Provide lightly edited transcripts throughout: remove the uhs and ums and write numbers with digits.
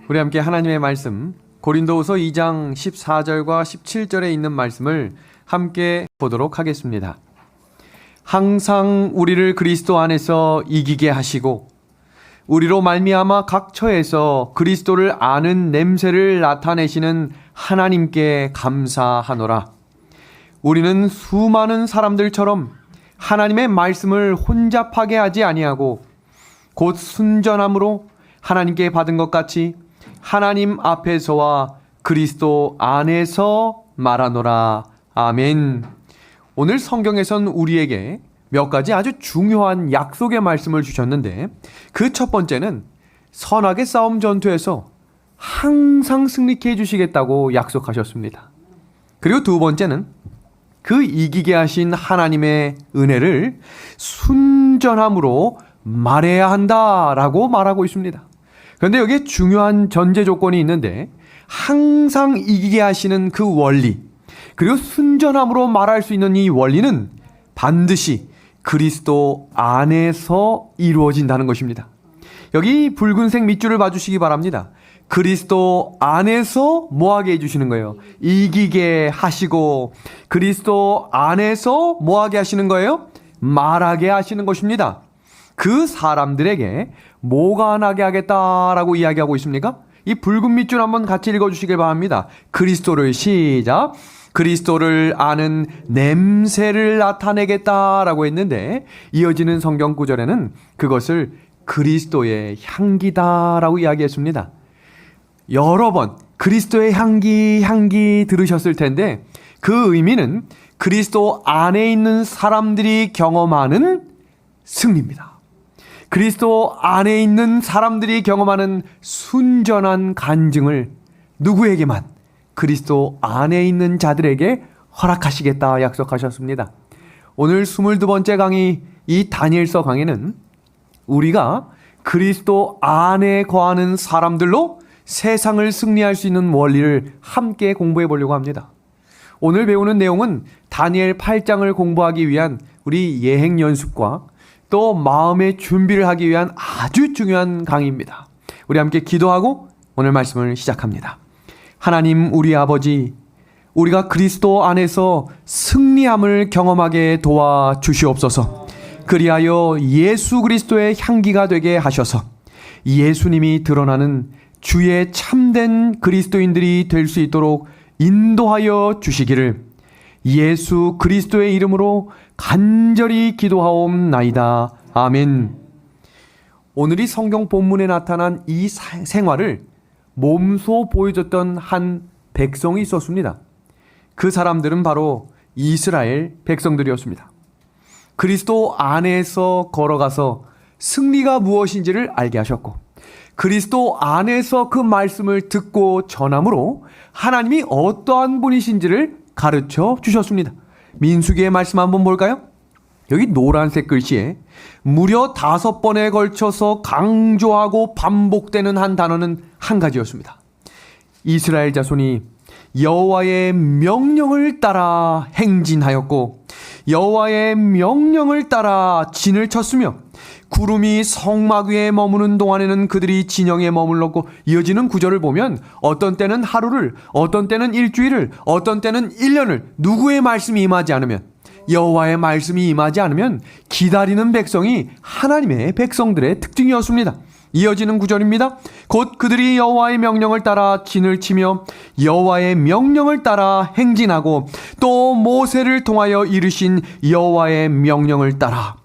우리 함께 하나님의 말씀 고린도후서 2장 14절과 17절에 있는 말씀을 함께 보도록 하겠습니다. 항상 우리를 그리스도 안에서 이기게 하시고 우리로 말미암아 각 처에서 그리스도를 아는 냄새를 나타내시는 하나님께 감사하노라. 우리는 수많은 사람들처럼 하나님의 말씀을 혼잡하게 하지 아니하고 곧 순전함으로 하나님께 받은 것 같이 하나님 앞에서와 그리스도 안에서 말하노라. 아멘. 오늘 성경에선 우리에게 몇 가지 아주 중요한 약속의 말씀을 주셨는데 그 첫 번째는 선악의 싸움 전투에서 항상 승리케 해주시겠다고 약속하셨습니다. 그리고 두 번째는 그 이기게 하신 하나님의 은혜를 순전함으로 말해야 한다라고 말하고 있습니다. 그런데 여기에 중요한 전제 조건이 있는데 항상 이기게 하시는 그 원리 그리고 순전함으로 말할 수 있는 이 원리는 반드시 그리스도 안에서 이루어진다는 것입니다. 여기 붉은색 밑줄을 봐주시기 바랍니다. 그리스도 안에서 뭐하게 해주시는 거예요? 이기게 하시고 그리스도 안에서 뭐하게 하시는 거예요? 말하게 하시는 것입니다. 그 사람들에게 뭐가 나게 하겠다라고 이야기하고 있습니까? 이 붉은 밑줄 한번 같이 읽어주시길 바랍니다. 그리스도를 시작. 그리스도를 아는 냄새를 나타내겠다라고 했는데 이어지는 성경 구절에는 그것을 그리스도의 향기다라고 이야기했습니다. 여러 번 그리스도의 향기 들으셨을 텐데 그 의미는 그리스도 안에 있는 사람들이 경험하는 승리입니다. 그리스도 안에 있는 사람들이 경험하는 순전한 간증을 누구에게만? 그리스도 안에 있는 자들에게 허락하시겠다 약속하셨습니다. 오늘 22번째 강의 이 다니엘서 강의는 우리가 그리스도 안에 거하는 사람들로 세상을 승리할 수 있는 원리를 함께 공부해 보려고 합니다. 오늘 배우는 내용은 다니엘 8장을 공부하기 위한 우리 예행 연습과 또 마음의 준비를 하기 위한 아주 중요한 강의입니다. 우리 함께 기도하고 오늘 말씀을 시작합니다. 하나님 우리 아버지, 우리가 그리스도 안에서 승리함을 경험하게 도와주시옵소서. 그리하여 예수 그리스도의 향기가 되게 하셔서 예수님이 드러나는 주의 참된 그리스도인들이 될 수 있도록 인도하여 주시기를 예수 그리스도의 이름으로 간절히 기도하옵나이다. 아멘. 오늘이 성경 본문에 나타난 이 생활을 몸소 보여줬던 한 백성이 있었습니다. 그 사람들은 바로 이스라엘 백성들이었습니다. 그리스도 안에서 걸어가서 승리가 무엇인지를 알게 하셨고 그리스도 안에서 그 말씀을 듣고 전함으로 하나님이 어떠한 분이신지를 가르쳐 주셨습니다. 민수기의 말씀 한번 볼까요? 여기 노란색 글씨에 무려 5번에 걸쳐서 강조하고 반복되는 한 단어는 한 가지였습니다. 이스라엘 자손이 여호와의 명령을 따라 행진하였고 여호와의 명령을 따라 진을 쳤으며 구름이 성막 위에 머무는 동안에는 그들이 진영에 머물렀고 이어지는 구절을 보면 어떤 때는 하루를 어떤 때는 일주일을 어떤 때는 1년을 누구의 말씀이 임하지 않으면 여호와의 말씀이 임하지 않으면 기다리는 백성이 하나님의 백성들의 특징이었습니다. 이어지는 구절입니다. 곧 그들이 여호와의 명령을 따라 진을 치며 여호와의 명령을 따라 행진하고 또 모세를 통하여 이르신 여호와의 명령을 따라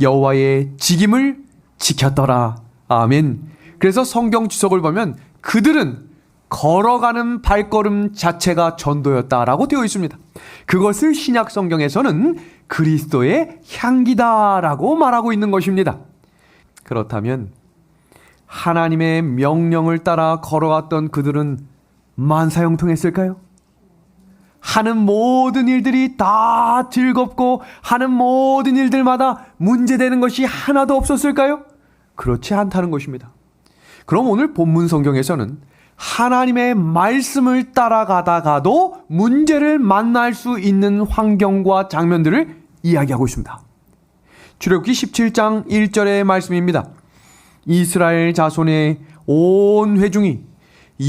여호와의 직임을 지켰더라. 아멘. 그래서 성경 지석을 보면 그들은 걸어가는 발걸음 자체가 전도였다라고 되어 있습니다. 그것을 신약 성경에서는 그리스도의 향기다라고 말하고 있는 것입니다. 그렇다면 하나님의 명령을 따라 걸어갔던 그들은 만사형통했을까요? 하는 모든 일들이 다 즐겁고 하는 모든 일들마다 문제되는 것이 하나도 없었을까요? 그렇지 않다는 것입니다. 그럼 오늘 본문 성경에서는 하나님의 말씀을 따라가다가도 문제를 만날 수 있는 환경과 장면들을 이야기하고 있습니다. 출애굽기 17장 1절의 말씀입니다. 이스라엘 자손의 온 회중이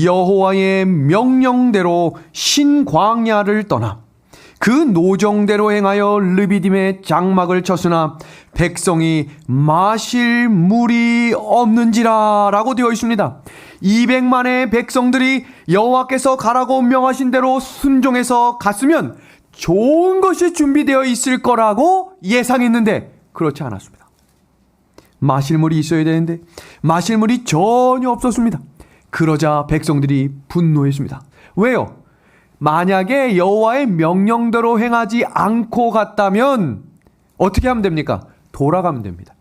여호와의 명령대로 신광야를 떠나 그 노정대로 행하여 르비딤의 장막을 쳤으나 백성이 마실 물이 없는지라 라고 되어 있습니다. 200만의 백성들이 여호와께서 가라고 명하신 대로 순종해서 갔으면 좋은 것이 준비되어 있을 거라고 예상했는데 그렇지 않았습니다. 마실 물이 있어야 되는데 마실 물이 전혀 없었습니다. 그러자 백성들이 분노했습니다. 왜요? 만약에 여호와의 명령대로 행하지 않고 갔다면 어떻게 하면 됩니까? 돌아가면 됩니다.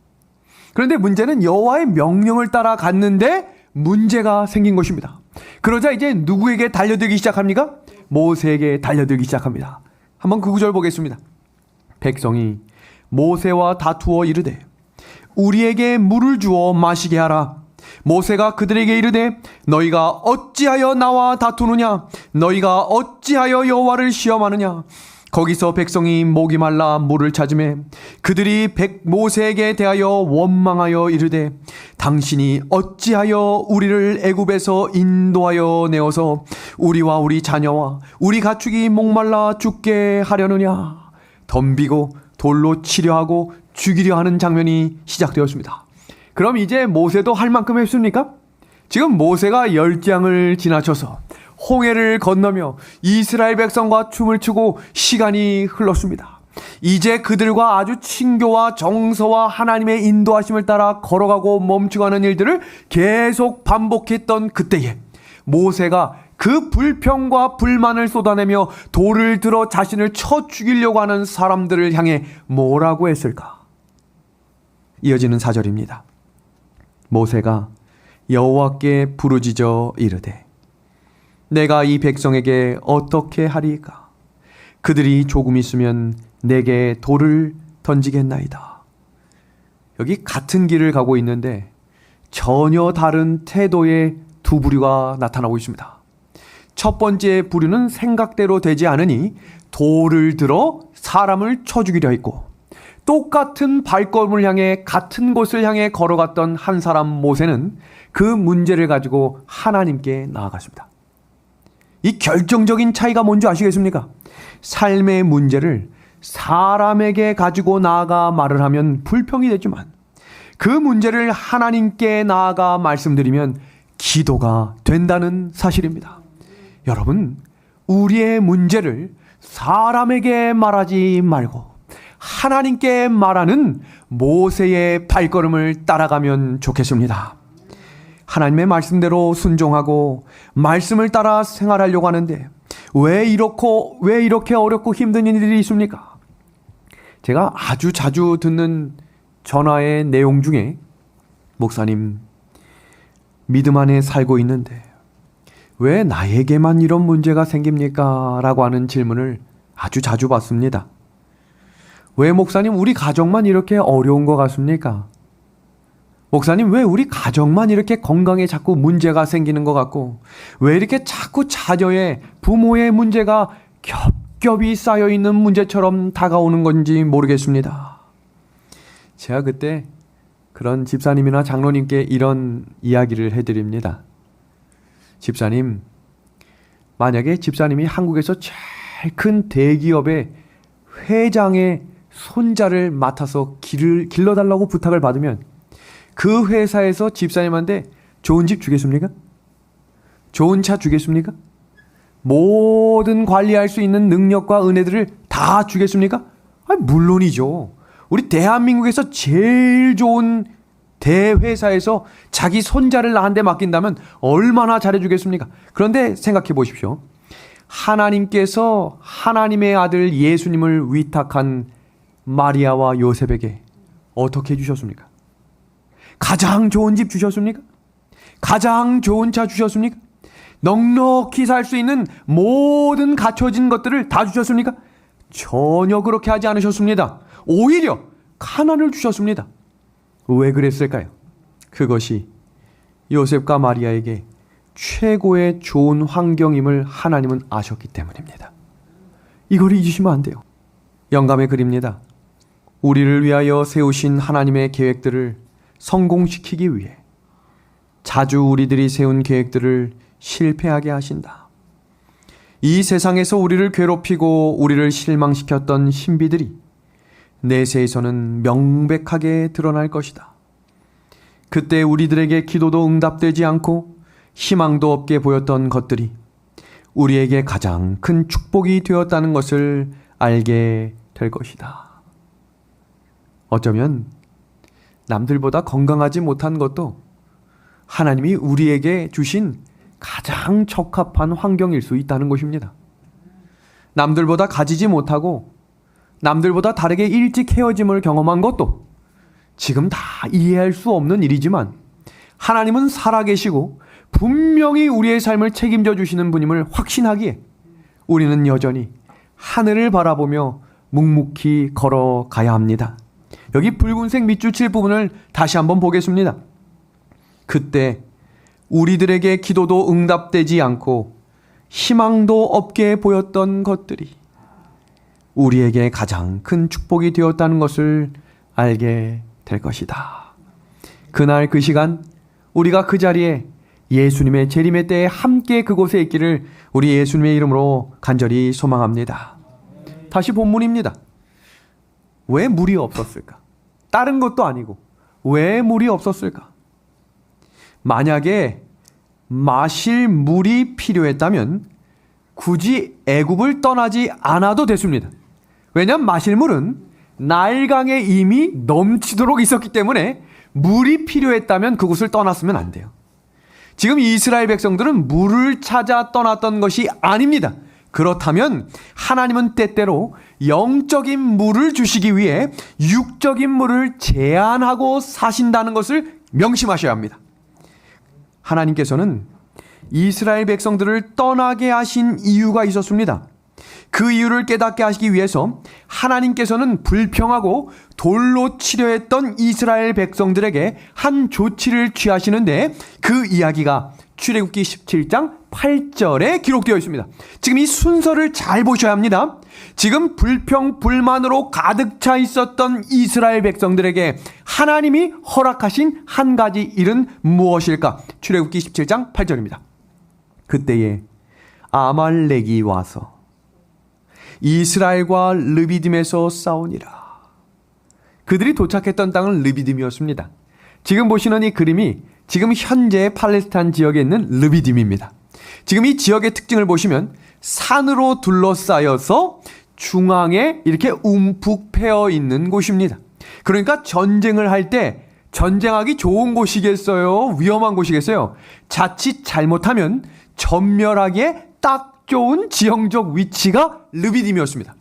그런데 문제는 여호와의 명령을 따라 갔는데 문제가 생긴 것입니다. 그러자 이제 누구에게 달려들기 시작합니까? 모세에게 달려들기 시작합니다. 한번 그 구절 보겠습니다. 백성이 모세와 다투어 이르되 우리에게 물을 주어 마시게 하라. 모세가 그들에게 이르되 너희가 어찌하여 나와 다투느냐? 너희가 어찌하여 여호와를 시험하느냐? 거기서 백성이 목이 말라 물을 찾으매 그들이 모세에게 대하여 원망하여 이르되 당신이 어찌하여 우리를 애굽에서 인도하여 내어서 우리와 우리 자녀와 우리 가축이 목말라 죽게 하려느냐? 덤비고 돌로 치려 하고 죽이려 하는 장면이 시작되었습니다. 그럼 이제 모세도 할 만큼 했습니까? 지금 모세가 열장을 지나쳐서 홍해를 건너며 이스라엘 백성과 춤을 추고 시간이 흘렀습니다. 이제 그들과 아주 친교와 정서와 하나님의 인도하심을 따라 걸어가고 멈추가는 일들을 계속 반복했던 그때에 모세가 그 불평과 불만을 쏟아내며 돌을 들어 자신을 쳐 죽이려고 하는 사람들을 향해 뭐라고 했을까? 이어지는 4절입니다. 모세가 여호와께 부르짖어 이르되 내가 이 백성에게 어떻게 하리까? 그들이 조금 있으면 내게 돌을 던지겠나이다. 여기 같은 길을 가고 있는데 전혀 다른 태도의 두 부류가 나타나고 있습니다. 첫 번째 부류는 생각대로 되지 않으니 돌을 들어 사람을 쳐 죽이려 했고 똑같은 발걸음을 향해 같은 곳을 향해 걸어갔던 한 사람 모세는 그 문제를 가지고 하나님께 나아갔습니다. 이 결정적인 차이가 뭔지 아시겠습니까? 삶의 문제를 사람에게 가지고 나아가 말을 하면 불평이 되지만 그 문제를 하나님께 나아가 말씀드리면 기도가 된다는 사실입니다. 여러분, 우리의 문제를 사람에게 말하지 말고 하나님께 말하는 모세의 발걸음을 따라가면 좋겠습니다. 하나님의 말씀대로 순종하고 말씀을 따라 생활하려고 하는데 왜 이렇게 어렵고 힘든 일들이 있습니까? 제가 아주 자주 듣는 전화의 내용 중에 목사님, 믿음 안에 살고 있는데 왜 나에게만 이런 문제가 생깁니까? 라고 하는 질문을 아주 자주 받습니다. 왜 목사님 우리 가정만 이렇게 어려운 것 같습니까? 목사님 왜 우리 가정만 이렇게 건강에 자꾸 문제가 생기는 것 같고 왜 이렇게 자꾸 자녀의 부모의 문제가 겹겹이 쌓여있는 문제처럼 다가오는 건지 모르겠습니다. 제가 그때 그런 집사님이나 장로님께 이런 이야기를 해드립니다. 집사님, 만약에 집사님이 한국에서 제일 큰 대기업의 회장의 손자를 맡아서 길러달라고 부탁을 받으면 그 회사에서 집사님한테 좋은 집 주겠습니까? 좋은 차 주겠습니까? 모든 관리할 수 있는 능력과 은혜들을 다 주겠습니까? 물론이죠. 우리 대한민국에서 제일 좋은 대회사에서 자기 손자를 나한테 맡긴다면 얼마나 잘해주겠습니까? 그런데 생각해 보십시오. 하나님께서 하나님의 아들 예수님을 위탁한 마리아와 요셉에게 어떻게 해주셨습니까? 가장 좋은 집 주셨습니까? 가장 좋은 차 주셨습니까? 넉넉히 살 수 있는 모든 갖춰진 것들을 다 주셨습니까? 전혀 그렇게 하지 않으셨습니다. 오히려 가난을 주셨습니다. 왜 그랬을까요? 그것이 요셉과 마리아에게 최고의 좋은 환경임을 하나님은 아셨기 때문입니다. 이걸 잊으시면 안 돼요. 영감의 글입니다. 우리를 위하여 세우신 하나님의 계획들을 성공시키기 위해 자주 우리들이 세운 계획들을 실패하게 하신다. 이 세상에서 우리를 괴롭히고 우리를 실망시켰던 신비들이 내세에서는 명백하게 드러날 것이다. 그때 우리들에게 기도도 응답되지 않고 희망도 없게 보였던 것들이 우리에게 가장 큰 축복이 되었다는 것을 알게 될 것이다. 어쩌면 남들보다 건강하지 못한 것도 하나님이 우리에게 주신 가장 적합한 환경일 수 있다는 것입니다. 남들보다 가지지 못하고 남들보다 다르게 일찍 헤어짐을 경험한 것도 지금 다 이해할 수 없는 일이지만 하나님은 살아계시고 분명히 우리의 삶을 책임져 주시는 분임을 확신하기에 우리는 여전히 하늘을 바라보며 묵묵히 걸어가야 합니다. 여기 붉은색 밑줄 칠 부분을 다시 한번 보겠습니다. 그때 우리들에게 기도도 응답되지 않고 희망도 없게 보였던 것들이 우리에게 가장 큰 축복이 되었다는 것을 알게 될 것이다. 그날 그 시간 우리가 그 자리에 예수님의 재림의 때에 함께 그곳에 있기를 우리 예수님의 이름으로 간절히 소망합니다. 다시 본문입니다. 왜 물이 없었을까? 다른 것도 아니고 왜 물이 없었을까? 만약에 마실 물이 필요했다면 굳이 애굽을 떠나지 않아도 됐습니다. 왜냐하면 마실 물은 나일강에 이미 넘치도록 있었기 때문에 물이 필요했다면 그곳을 떠났으면 안 돼요. 지금 이스라엘 백성들은 물을 찾아 떠났던 것이 아닙니다. 그렇다면 하나님은 때때로 영적인 물을 주시기 위해 육적인 물을 제한하고 사신다는 것을 명심하셔야 합니다. 하나님께서는 이스라엘 백성들을 떠나게 하신 이유가 있었습니다. 그 이유를 깨닫게 하시기 위해서 하나님께서는 불평하고 돌로 치려했던 이스라엘 백성들에게 한 조치를 취하시는데 그 이야기가 출애굽기 17장 8절에 기록되어 있습니다. 지금 이 순서를 잘 보셔야 합니다. 지금 불평, 불만으로 가득 차 있었던 이스라엘 백성들에게 하나님이 허락하신 한 가지 일은 무엇일까? 출애굽기 17장 8절입니다. 그때에 아말렉이 와서 이스라엘과 르비딤에서 싸우니라. 그들이 도착했던 땅은 르비딤이었습니다. 지금 보시는 이 그림이 지금 현재 팔레스타인 지역에 있는 르비딤입니다. 지금 이 지역의 특징을 보시면 산으로 둘러싸여서 중앙에 이렇게 움푹 패여 있는 곳입니다. 그러니까 전쟁을 할 때 전쟁하기 좋은 곳이겠어요? 위험한 곳이겠어요? 자칫 잘못하면 전멸하기에 딱 좋은 지형적 위치가 르비딤이었습니다.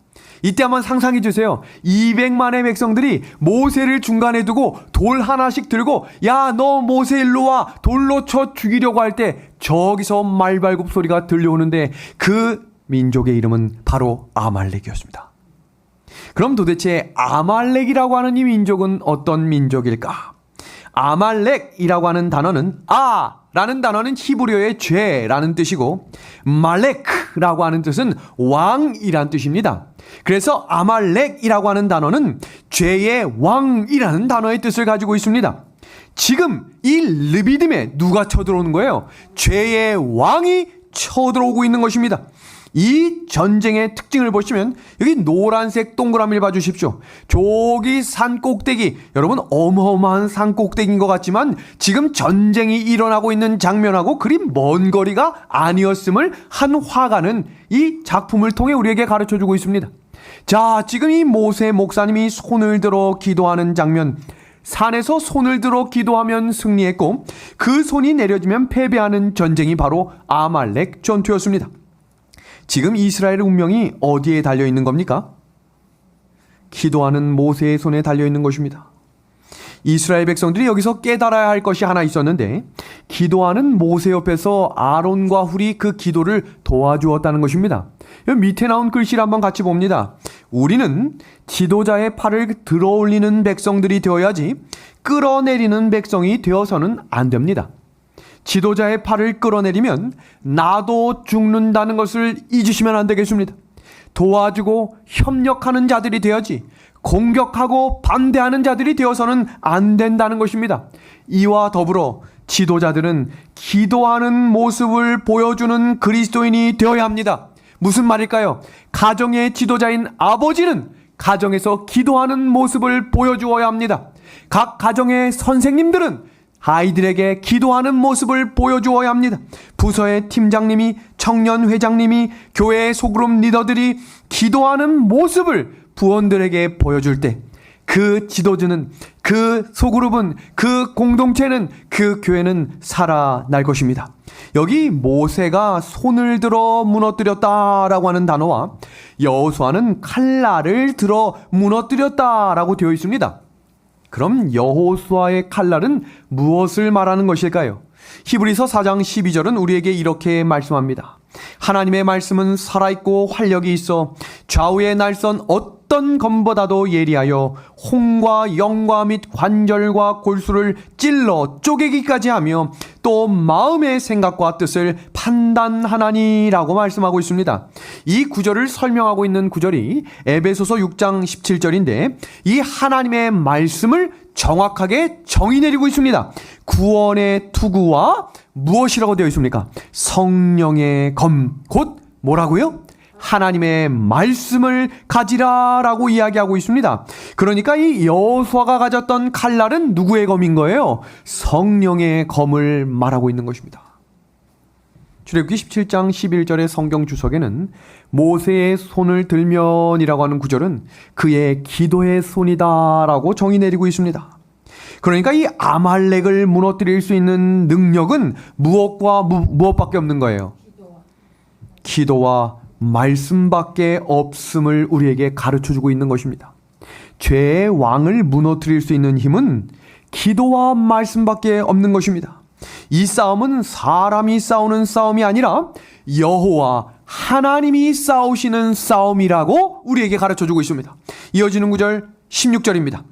이때 한번 상상해 주세요. 200만의 백성들이 모세를 중간에 두고 돌 하나씩 들고 야, 너 모세 일로 와, 돌로 쳐 죽이려고 할 때 저기서 말발굽 소리가 들려오는데 그 민족의 이름은 바로 아말렉이었습니다. 그럼 도대체 아말렉이라고 하는 이 민족은 어떤 민족일까? 아말렉이라고 하는 단어는 라는 단어는 히브리어의 죄라는 뜻이고 말렉라고 하는 뜻은 왕이란 뜻입니다. 그래서 아말렉이라고 하는 단어는 죄의 왕이라는 단어의 뜻을 가지고 있습니다. 지금 이 르비딤에 누가 쳐들어오는 거예요? 죄의 왕이 쳐들어오고 있는 것입니다. 이 전쟁의 특징을 보시면 여기 노란색 동그라미를 봐주십시오. 저기 산 꼭대기, 여러분 어마어마한 산 꼭대기인 것 같지만 지금 전쟁이 일어나고 있는 장면하고 그리 먼 거리가 아니었음을 한 화가는 이 작품을 통해 우리에게 가르쳐주고 있습니다. 자, 지금 이 모세 목사님이 손을 들어 기도하는 장면, 산에서 손을 들어 기도하면 승리했고 그 손이 내려지면 패배하는 전쟁이 바로 아말렉 전투였습니다. 지금 이스라엘의 운명이 어디에 달려있는 겁니까? 기도하는 모세의 손에 달려있는 것입니다. 이스라엘 백성들이 여기서 깨달아야 할 것이 하나 있었는데 기도하는 모세 옆에서 아론과 훌이 그 기도를 도와주었다는 것입니다. 여기 밑에 나온 글씨를 한번 같이 봅니다. 우리는 지도자의 팔을 들어올리는 백성들이 되어야지 끌어내리는 백성이 되어서는 안 됩니다. 지도자의 팔을 끌어내리면 나도 죽는다는 것을 잊으시면 안 되겠습니다. 도와주고 협력하는 자들이 되어야지 공격하고 반대하는 자들이 되어서는 안 된다는 것입니다. 이와 더불어 지도자들은 기도하는 모습을 보여주는 그리스도인이 되어야 합니다. 무슨 말일까요? 가정의 지도자인 아버지는 가정에서 기도하는 모습을 보여주어야 합니다. 각 가정의 선생님들은 아이들에게 기도하는 모습을 보여주어야 합니다. 부서의 팀장님이, 청년 회장님이, 교회의 소그룹 리더들이 기도하는 모습을 부원들에게 보여줄 때 그 지도자는, 그 소그룹은, 그 공동체는, 그 교회는 살아날 것입니다. 여기 모세가 손을 들어 무너뜨렸다라고 하는 단어와 여호수아는 칼날을 들어 무너뜨렸다라고 되어 있습니다. 그럼 여호수아의 칼날은 무엇을 말하는 것일까요? 히브리서 4장 12절은 우리에게 이렇게 말씀합니다. 하나님의 말씀은 살아있고 활력이 있어 좌우의 날선 어떤 검보다도 예리하여 혼과 영과 및 관절과 골수를 찔러 쪼개기까지 하며 또 마음의 생각과 뜻을 판단하나니라고 말씀하고 있습니다. 이 구절을 설명하고 있는 구절이 에베소서 6장 17절인데 이 하나님의 말씀을 정확하게 정의 내리고 있습니다. 구원의 투구와 무엇이라고 되어 있습니까? 성령의 검, 곧 뭐라고요? 하나님의 말씀을 가지라라고 이야기하고 있습니다. 그러니까 이 여호수아가 가졌던 칼날은 누구의 검인 거예요? 성령의 검을 말하고 있는 것입니다. 출애굽기 17장 11절의 성경 주석에는 모세의 손을 들면이라고 하는 구절은 그의 기도의 손이다라고 정의 내리고 있습니다. 그러니까 이 아말렉을 무너뜨릴 수 있는 능력은 무엇밖에 없는 거예요? 기도와 말씀밖에 없음을 우리에게 가르쳐주고 있는 것입니다. 죄의 왕을 무너뜨릴 수 있는 힘은 기도와 말씀밖에 없는 것입니다. 이 싸움은 사람이 싸우는 싸움이 아니라 여호와 하나님이 싸우시는 싸움이라고 우리에게 가르쳐주고 있습니다. 이어지는 구절 16절입니다.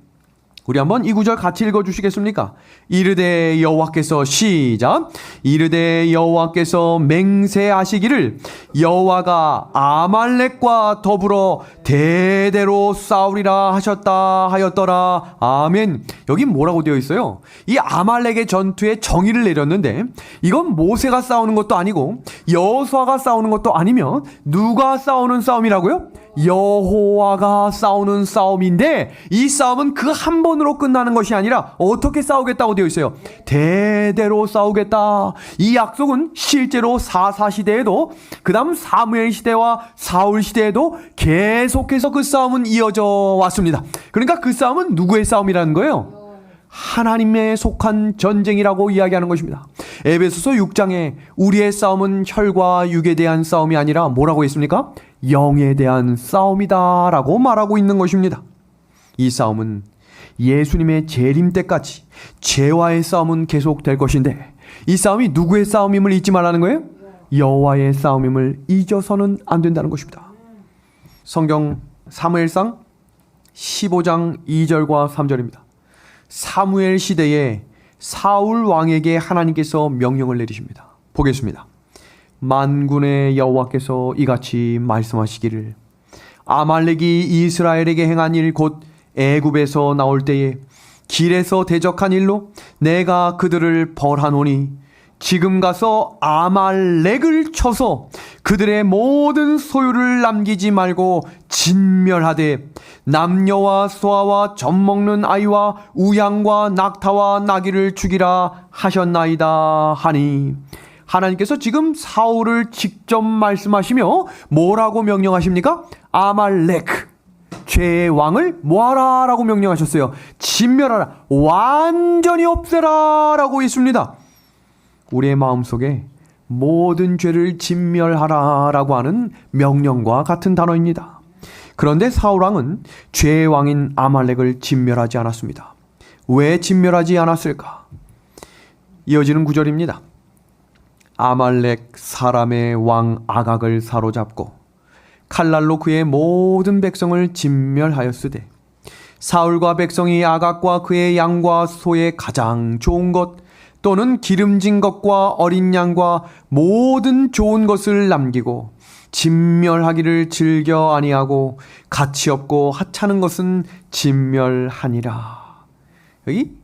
우리 한번 이 구절 같이 읽어주시겠습니까? 이르되 여호와께서 시작. 이르되 여호와께서 맹세하시기를 여호와가 아말렉과 더불어 대대로 싸우리라 하셨다 하였더라. 아멘. 여기 뭐라고 되어 있어요? 이 아말렉의 전투에 정의를 내렸는데 이건 모세가 싸우는 것도 아니고 여호수아가 싸우는 것도 아니면 누가 싸우는 싸움이라고요? 여호와가 싸우는 싸움인데 이 싸움은 그 한 번으로 끝나는 것이 아니라 어떻게 싸우겠다고 되어 있어요? 대대로 싸우겠다. 이 약속은 실제로 사사시대에도 그 다음 사무엘 시대와 사울 시대에도 계속해서 그 싸움은 이어져 왔습니다. 그러니까 그 싸움은 누구의 싸움이라는 거예요? 하나님에 속한 전쟁이라고 이야기하는 것입니다. 에베소서 6장에 우리의 싸움은 혈과 육에 대한 싸움이 아니라 뭐라고 했습니까? 영에 대한 싸움이다 라고 말하고 있는 것입니다. 이 싸움은 예수님의 재림 때까지 죄와의 싸움은 계속될 것인데 이 싸움이 누구의 싸움임을 잊지 말라는 거예요? 여호와의 싸움임을 잊어서는 안 된다는 것입니다. 성경 사무엘상 15장 2절과 3절입니다. 사무엘 시대에 사울 왕에게 하나님께서 명령을 내리십니다. 보겠습니다. 만군의 여호와께서 이같이 말씀하시기를 아말렉이 이스라엘에게 행한 일 곧 애굽에서 나올 때에 길에서 대적한 일로 내가 그들을 벌하노니 지금 가서 아말렉을 쳐서 그들의 모든 소유를 남기지 말고 진멸하되 남녀와 소아와 젖먹는 아이와 우양과 낙타와 나귀를 죽이라 하셨나이다 하니 하나님께서 지금 사울을 직접 말씀하시며 뭐라고 명령하십니까? 아말렉 죄의 왕을 뭐하라 라고 명령하셨어요. 진멸하라, 완전히 없애라 라고 했습니다. 우리의 마음속에 모든 죄를 진멸하라 라고 하는 명령과 같은 단어입니다. 그런데 사울왕은 죄의 왕인 아말렉을 진멸하지 않았습니다. 왜 진멸하지 않았을까? 이어지는 구절입니다. 아말렉 사람의 왕 아각을 사로잡고 칼날로 그의 모든 백성을 진멸하였으되 사울과 백성이 아각과 그의 양과 소의 가장 좋은 것 또는 기름진 것과 어린 양과 모든 좋은 것을 남기고 진멸하기를 즐겨 아니하고 가치 없고 하찮은 것은 진멸하니라. 여기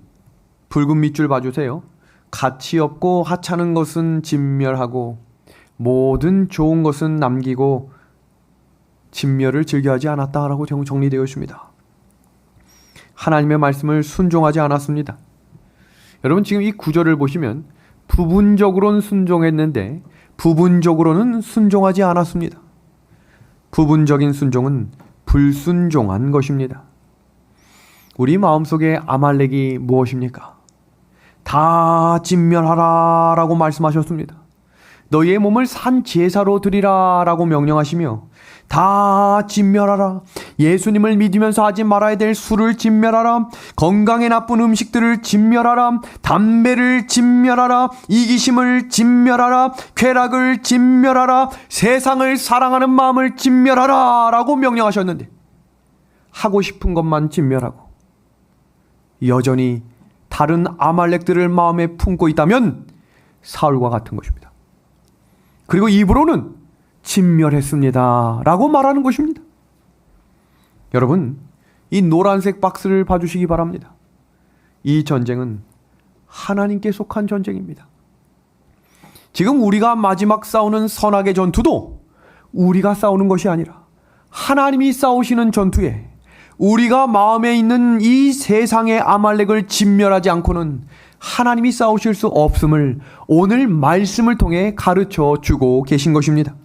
붉은 밑줄 봐주세요. 가치 없고 하찮은 것은 진멸하고 모든 좋은 것은 남기고 진멸을 즐겨하지 않았다라고 정리되어 있습니다. 하나님의 말씀을 순종하지 않았습니다. 여러분 지금 이 구절을 보시면 부분적으로는 순종했는데 부분적으로는 순종하지 않았습니다. 부분적인 순종은 불순종한 것입니다. 우리 마음속에 아말렉이 무엇입니까? 다 진멸하라 라고 말씀하셨습니다. 너희의 몸을 산 제사로 드리라 라고 명령하시며 다 진멸하라. 예수님을 믿으면서 하지 말아야 될 술을 진멸하라. 건강에 나쁜 음식들을 진멸하라. 담배를 진멸하라. 이기심을 진멸하라. 쾌락을 진멸하라. 세상을 사랑하는 마음을 진멸하라 라고 명령하셨는데 하고 싶은 것만 진멸하고 여전히 다른 아말렉들을 마음에 품고 있다면 사울과 같은 것입니다. 그리고 입으로는 진멸했습니다 라고 말하는 것입니다. 여러분, 이 노란색 박스를 봐주시기 바랍니다. 이 전쟁은 하나님께 속한 전쟁입니다. 지금 우리가 마지막 싸우는 선악의 전투도 우리가 싸우는 것이 아니라 하나님이 싸우시는 전투에 우리가 마음에 있는 이 세상의 아말렉을 진멸하지 않고는 하나님이 싸우실 수 없음을 오늘 말씀을 통해 가르쳐 주고 계신 것입니다.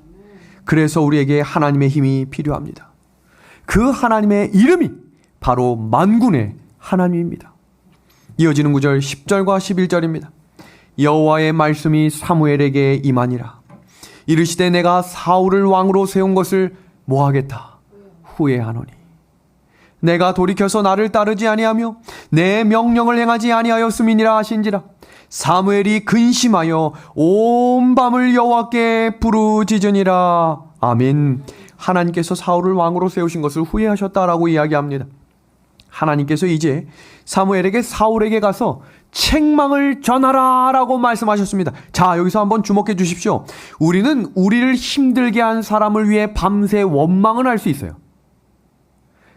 그래서 우리에게 하나님의 힘이 필요합니다. 그 하나님의 이름이 바로 만군의 하나님입니다. 이어지는 구절 10절과 11절입니다. 여호와의 말씀이 사무엘에게 임하니라. 이르시되 내가 사울을 왕으로 세운 것을 뭐하겠다 후회하노니 내가 돌이켜서 나를 따르지 아니하며 내 명령을 행하지 아니하였음이니라 하신지라. 사무엘이 근심하여 온 밤을 여호와께 부르짖으니라. 아멘. 하나님께서 사울을 왕으로 세우신 것을 후회하셨다라고 이야기합니다. 하나님께서 이제 사무엘에게 사울에게 가서 책망을 전하라 라고 말씀하셨습니다. 자, 여기서 한번 주목해 주십시오. 우리는 우리를 힘들게 한 사람을 위해 밤새 원망은 할 수 있어요.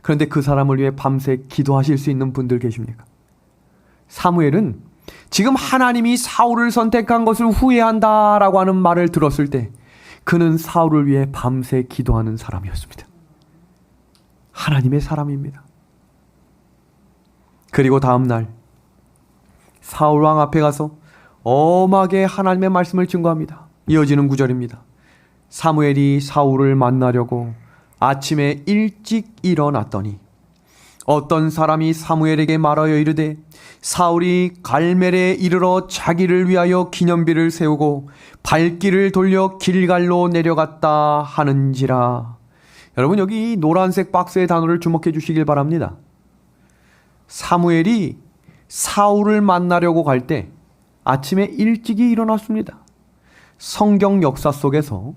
그런데 그 사람을 위해 밤새 기도하실 수 있는 분들 계십니까? 사무엘은 지금 하나님이 사울을 선택한 것을 후회한다라고 하는 말을 들었을 때 그는 사울을 위해 밤새 기도하는 사람이었습니다. 하나님의 사람입니다. 그리고 다음날 사울 왕 앞에 가서 엄하게 하나님의 말씀을 증거합니다. 이어지는 구절입니다. 사무엘이 사울을 만나려고 아침에 일찍 일어났더니 어떤 사람이 사무엘에게 말하여 이르되 사울이 갈멜에 이르러 자기를 위하여 기념비를 세우고 발길을 돌려 길갈로 내려갔다 하는지라. 여러분 여기 노란색 박스의 단어를 주목해 주시길 바랍니다. 사무엘이 사울을 만나려고 갈 때 아침에 일찍이 일어났습니다. 성경 역사 속에서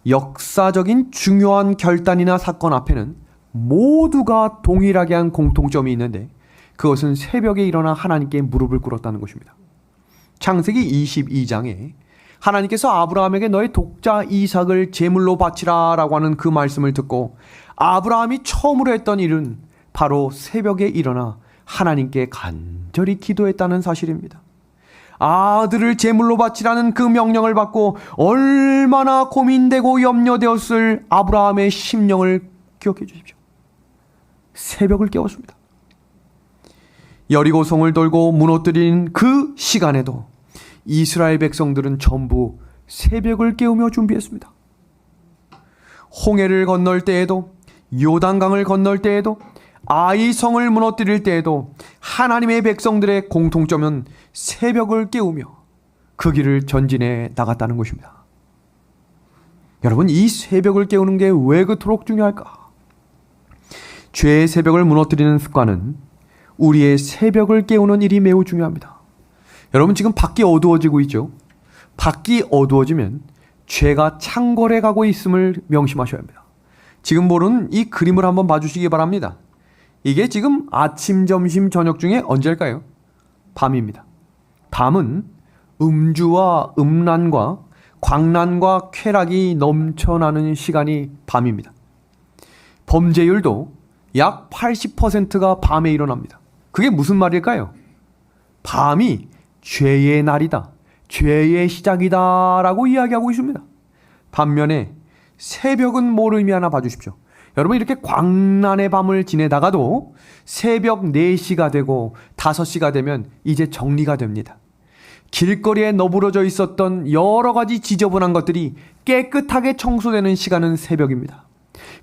역사적인 중요한 결단이나 사건 앞에는 모두가 동일하게 한 공통점이 있는데 그것은 새벽에 일어나 하나님께 무릎을 꿇었다는 것입니다. 창세기 22장에 하나님께서 아브라함에게 너의 독자 이삭을 제물로 바치라 라고 하는 그 말씀을 듣고 아브라함이 처음으로 했던 일은 바로 새벽에 일어나 하나님께 간절히 기도했다는 사실입니다. 아들을 제물로 바치라는 그 명령을 받고 얼마나 고민되고 염려되었을 아브라함의 심령을 기억해 주십시오. 새벽을 깨웠습니다. 여리고성을 돌고 무너뜨린 그 시간에도 이스라엘 백성들은 전부 새벽을 깨우며 준비했습니다. 홍해를 건널 때에도 요단강을 건널 때에도 아이성을 무너뜨릴 때에도 하나님의 백성들의 공통점은 새벽을 깨우며 그 길을 전진해 나갔다는 것입니다. 여러분 이 새벽을 깨우는 게 왜 그토록 중요할까? 죄의 새벽을 무너뜨리는 습관은 우리의 새벽을 깨우는 일이 매우 중요합니다. 여러분 지금 밖이 어두워지고 있죠? 밖이 어두워지면 죄가 창궐해 가고 있음을 명심하셔야 합니다. 지금 보는 이 그림을 한번 봐주시기 바랍니다. 이게 지금 아침, 점심, 저녁 중에 언제일까요? 밤입니다. 밤은 음주와 음란과 광란과 쾌락이 넘쳐나는 시간이 밤입니다. 범죄율도 약 80%가 밤에 일어납니다. 그게 무슨 말일까요? 밤이 죄의 날이다, 죄의 시작이다 라고 이야기하고 있습니다. 반면에 새벽은 뭘 의미하나 봐주십시오. 여러분, 이렇게 광란의 밤을 지내다가도 새벽 4시가 되고 5시가 되면 이제 정리가 됩니다. 길거리에 너부러져 있었던 여러 가지 지저분한 것들이 깨끗하게 청소되는 시간은 새벽입니다.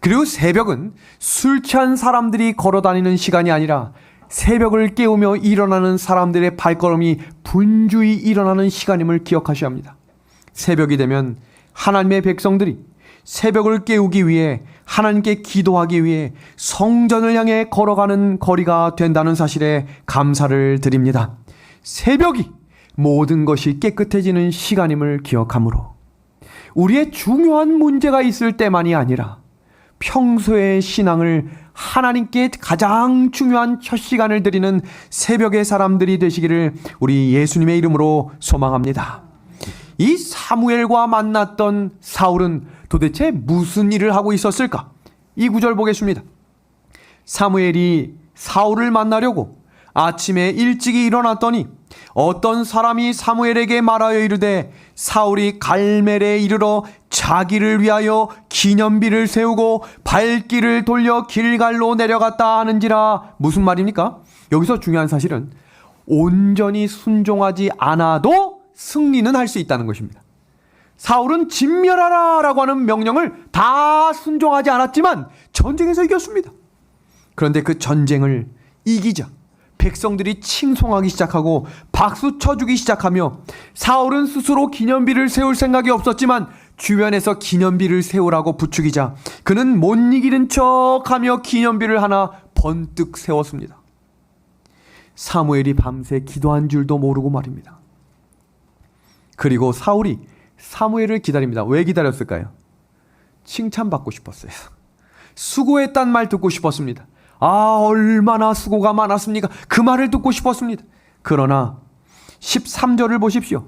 그리고 새벽은 술 취한 사람들이 걸어다니는 시간이 아니라 새벽을 깨우며 일어나는 사람들의 발걸음이 분주히 일어나는 시간임을 기억하셔야 합니다. 새벽이 되면 하나님의 백성들이 새벽을 깨우기 위해 하나님께 기도하기 위해 성전을 향해 걸어가는 거리가 된다는 사실에 감사를 드립니다. 새벽이 모든 것이 깨끗해지는 시간임을 기억하므로 우리의 중요한 문제가 있을 때만이 아니라 평소의 신앙을 하나님께 가장 중요한 첫 시간을 드리는 새벽의 사람들이 되시기를 우리 예수님의 이름으로 소망합니다. 이 사무엘과 만났던 사울은 도대체 무슨 일을 하고 있었을까? 이 구절 보겠습니다. 사무엘이 사울을 만나려고 아침에 일찍이 일어났더니 어떤 사람이 사무엘에게 말하여 이르되 사울이 갈멜에 이르러 자기를 위하여 기념비를 세우고 발길을 돌려 길갈로 내려갔다 하는지라. 무슨 말입니까? 여기서 중요한 사실은 온전히 순종하지 않아도 승리는 할 수 있다는 것입니다. 사울은 진멸하라 라고 하는 명령을 다 순종하지 않았지만 전쟁에서 이겼습니다. 그런데 그 전쟁을 이기자 백성들이 칭송하기 시작하고 박수 쳐주기 시작하며 사울은 스스로 기념비를 세울 생각이 없었지만 주변에서 기념비를 세우라고 부추기자 그는 못 이기는 척하며 기념비를 하나 번뜩 세웠습니다. 사무엘이 밤새 기도한 줄도 모르고 말입니다. 그리고 사울이 사무엘을 기다립니다. 왜 기다렸을까요? 칭찬받고 싶었어요. 수고했단 말 듣고 싶었습니다. 아, 얼마나 수고가 많았습니까? 그 말을 듣고 싶었습니다. 그러나 13절을 보십시오.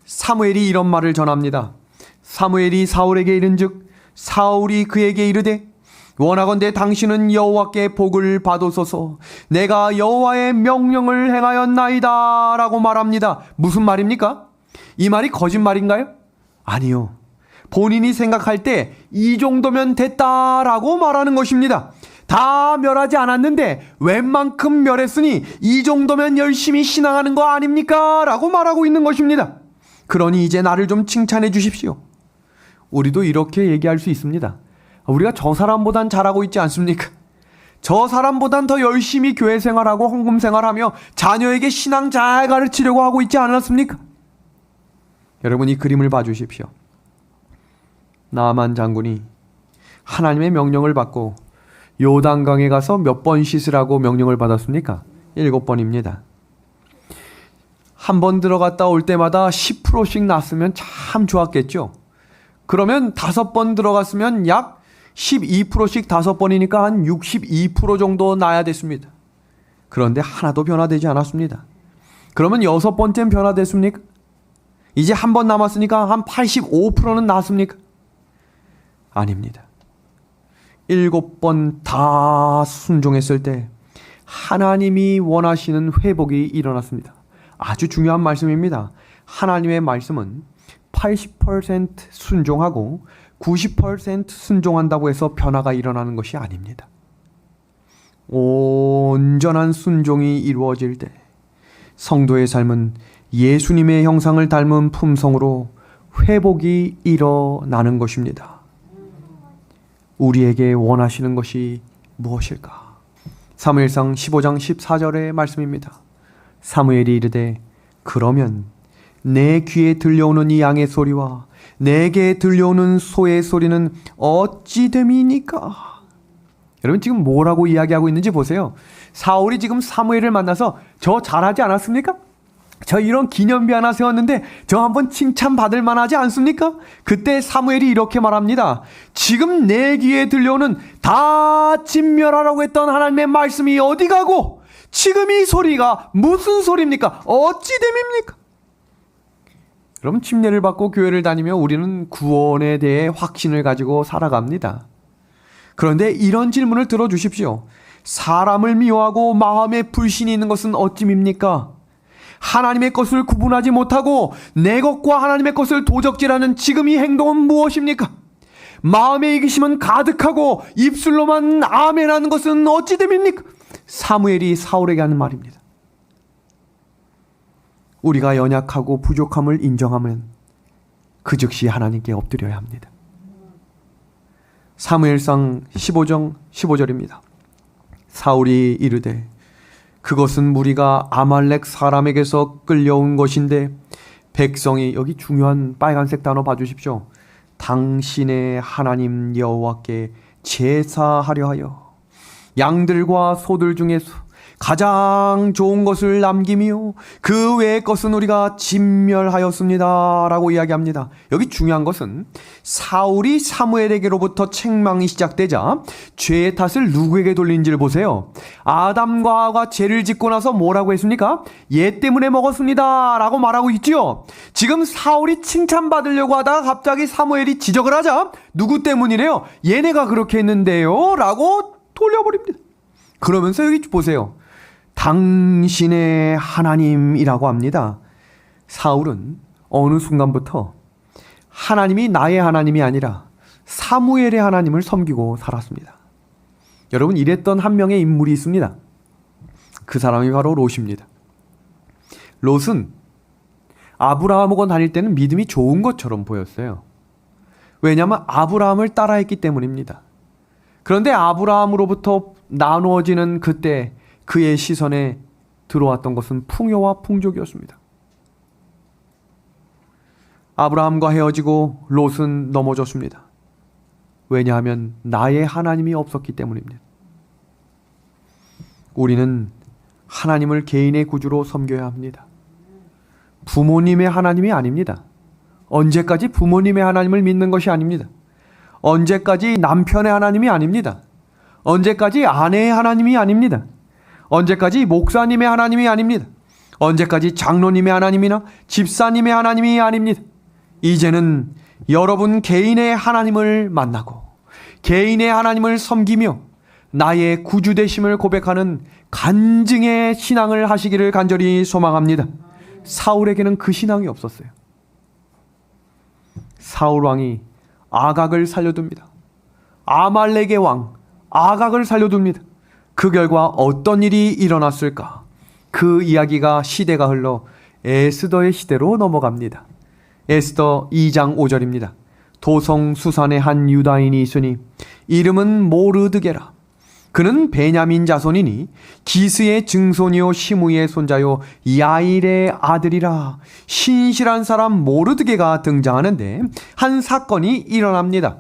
사무엘이 이런 말을 전합니다. 사무엘이 사울에게 이른즉 사울이 그에게 이르되 원하건대 당신은 여호와께 복을 받으소서. 내가 여호와의 명령을 행하였나이다 라고 말합니다. 무슨 말입니까? 이 말이 거짓말인가요? 아니요. 본인이 생각할 때 이 정도면 됐다라고 말하는 것입니다. 다 멸하지 않았는데 웬만큼 멸했으니 이 정도면 열심히 신앙하는 거 아닙니까? 라고 말하고 있는 것입니다. 그러니 이제 나를 좀 칭찬해 주십시오. 우리도 이렇게 얘기할 수 있습니다. 우리가 저 사람보단 잘하고 있지 않습니까? 저 사람보단 더 열심히 교회 생활하고 헌금 생활하며 자녀에게 신앙 잘 가르치려고 하고 있지 않았습니까? 여러분, 이 그림을 봐주십시오. 나아만 장군이 하나님의 명령을 받고 요단강에 가서 몇 번 씻으라고 명령을 받았습니까? 7번입니다. 한 번 들어갔다 올 때마다 10%씩 났으면 참 좋았겠죠. 그러면 5번 들어갔으면 약 12%씩 5번이니까 한 62% 정도 나야 됐습니다. 그런데 하나도 변화되지 않았습니다. 그러면 6번째는 변화됐습니까? 이제 한 번 남았으니까 한 85%는 났습니까? 아닙니다. 7번 다 순종했을 때 하나님이 원하시는 회복이 일어났습니다. 아주 중요한 말씀입니다. 하나님의 말씀은 80% 순종하고 90% 순종한다고 해서 변화가 일어나는 것이 아닙니다. 온전한 순종이 이루어질 때 성도의 삶은 예수님의 형상을 닮은 품성으로 회복이 일어나는 것입니다. 우리에게 원하시는 것이 무엇일까? 사무엘상 15장 14절의 말씀입니다. 사무엘이 이르되 그러면 내 귀에 들려오는 이 양의 소리와 내게 들려오는 소의 소리는 어찌 됨이니까? 여러분, 지금 뭐라고 이야기하고 있는지 보세요. 사울이 지금 사무엘을 만나서 저 잘하지 않았습니까? 저 이런 기념비 하나 세웠는데 저 한번 칭찬받을 만하지 않습니까? 그때 사무엘이 이렇게 말합니다. 지금 내 귀에 들려오는 다 진멸하라고 했던 하나님의 말씀이 어디 가고 지금 이 소리가 무슨 소리입니까? 어찌 됨입니까? 여러분, 침례를 받고 교회를 다니며 우리는 구원에 대해 확신을 가지고 살아갑니다. 그런데 이런 질문을 들어주십시오. 사람을 미워하고 마음에 불신이 있는 것은 어찌입니까? 하나님의 것을 구분하지 못하고 내 것과 하나님의 것을 도적질하는 지금 이 행동은 무엇입니까? 마음의 이기심은 가득하고 입술로만 아멘하는 것은 어찌 됨입니까? 사무엘이 사울에게 하는 말입니다. 우리가 연약하고 부족함을 인정하면 그 즉시 하나님께 엎드려야 합니다. 사무엘상 15장 15절입니다. 사울이 이르되 그것은 무리가 아말렉 사람에게서 끌려온 것인데 백성이, 여기 중요한 빨간색 단어 봐주십시오. 당신의 하나님 여호와께 제사하려 하여 양들과 소들 중에서 가장 좋은 것을 남기며 그 외의 것은 우리가 진멸하였습니다 라고 이야기합니다. 여기 중요한 것은 사울이 사무엘에게로부터 책망이 시작되자 죄의 탓을 누구에게 돌린지를 보세요. 아담과 하와가 죄를 짓고 나서 뭐라고 했습니까? 얘 때문에 먹었습니다 라고 말하고 있지요. 지금 사울이 칭찬받으려고 하다가 갑자기 사무엘이 지적을 하자 누구 때문이래요? 얘네가 그렇게 했는데요 라고 돌려버립니다. 그러면서 여기 보세요. 당신의 하나님이라고 합니다. 사울은 어느 순간부터 하나님이 나의 하나님이 아니라 사무엘의 하나님을 섬기고 살았습니다. 여러분, 이랬던 한 명의 인물이 있습니다. 그 사람이 바로 롯입니다. 롯은 아브라함하고 다닐 때는 믿음이 좋은 것처럼 보였어요. 왜냐하면 아브라함을 따라했기 때문입니다. 그런데 아브라함으로부터 나누어지는 그때 그의 시선에 들어왔던 것은 풍요와 풍족이었습니다. 아브라함과 헤어지고 롯은 넘어졌습니다. 왜냐하면 나의 하나님이 없었기 때문입니다. 우리는 하나님을 개인의 구주로 섬겨야 합니다. 부모님의 하나님이 아닙니다. 언제까지 부모님의 하나님을 믿는 것이 아닙니다. 언제까지 남편의 하나님이 아닙니다. 언제까지 아내의 하나님이 아닙니다. 언제까지 목사님의 하나님이 아닙니다. 언제까지 장로님의 하나님이나 집사님의 하나님이 아닙니다. 이제는 여러분 개인의 하나님을 만나고 개인의 하나님을 섬기며 나의 구주 되심을 고백하는 간증의 신앙을 하시기를 간절히 소망합니다. 사울에게는 그 신앙이 없었어요. 사울 왕이 아각을 살려둡니다. 아말렉의 왕 아각을 살려둡니다. 그 결과 어떤 일이 일어났을까? 그 이야기가 시대가 흘러 에스더의 시대로 넘어갑니다. 에스더 2장 5절입니다. 도성 수산에 한 유다인이 있으니 이름은 모르드게라. 그는 베냐민 자손이니 기스의 증손이요 시므의 손자요 야일의 아들이라. 신실한 사람 모르드게가 등장하는데 한 사건이 일어납니다.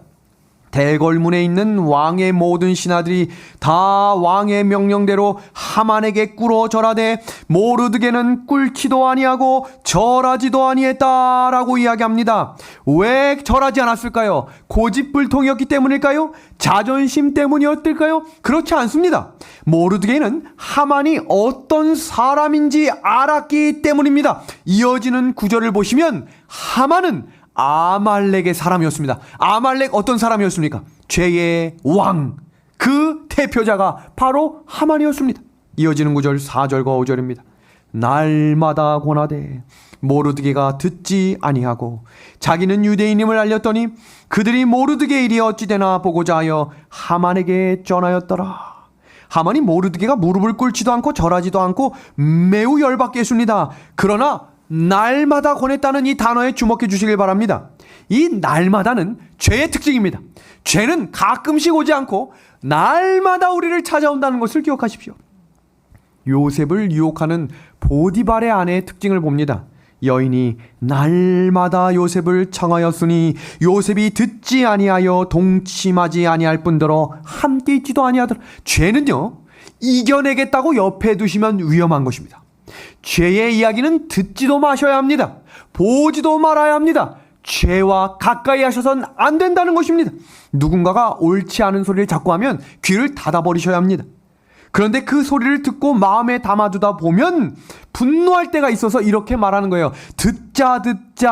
대궐문에 있는 왕의 모든 신하들이 다 왕의 명령대로 하만에게 꿇어 절하되 모르드게는 꿇지도 아니하고 절하지도 아니했다라고 이야기합니다. 왜 절하지 않았을까요? 고집불통이었기 때문일까요? 자존심 때문이었을까요? 그렇지 않습니다. 모르드게는 하만이 어떤 사람인지 알았기 때문입니다. 이어지는 구절을 보시면 하만은 아말렉의 사람이었습니다. 아말렉 어떤 사람이었습니까? 죄의 왕. 그 대표자가 바로 하만이었습니다. 이어지는 구절 4절과 5절입니다. 날마다 고나되 모르드게가 듣지 아니하고 자기는 유대인임을 알렸더니 그들이 모르드게 일이 어찌되나 보고자 하여 하만에게 전하였더라. 하만이 모르드게가 무릎을 꿇지도 않고 절하지도 않고 매우 열받게 했습니다. 그러나 날마다 권했다는 이 단어에 주목해 주시길 바랍니다. 이 날마다는 죄의 특징입니다. 죄는 가끔씩 오지 않고 날마다 우리를 찾아온다는 것을 기억하십시오. 요셉을 유혹하는 보디발의 아내의 특징을 봅니다. 여인이 날마다 요셉을 청하였으니 요셉이 듣지 아니하여 동침하지 아니할 뿐더러 함께 있지도 아니하더라. 죄는요, 이겨내겠다고 옆에 두시면 위험한 것입니다. 죄의 이야기는 듣지도 마셔야 합니다. 보지도 말아야 합니다. 죄와 가까이 하셔선 안 된다는 것입니다. 누군가가 옳지 않은 소리를 자꾸 하면 귀를 닫아버리셔야 합니다. 그런데 그 소리를 듣고 마음에 담아두다 보면 분노할 때가 있어서 이렇게 말하는 거예요. 듣자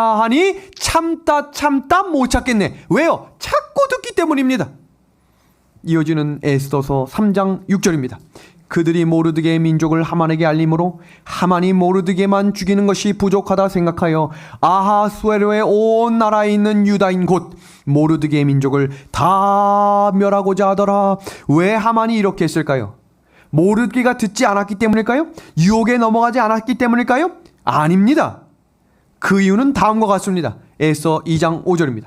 하니 참다 못 참겠네. 왜요? 자꾸 듣기 때문입니다. 이어지는 에스더서 3장 6절입니다. 그들이 모르드게의 민족을 하만에게 알림으로 하만이 모르드게만 죽이는 것이 부족하다 생각하여 아하수에로의 온 나라에 있는 유다인 곧 모르드게의 민족을 다 멸하고자 하더라. 왜 하만이 이렇게 했을까요? 모르드게가 듣지 않았기 때문일까요? 유혹에 넘어가지 않았기 때문일까요? 아닙니다. 그 이유는 다음과 같습니다. 에스더 2장 5절입니다.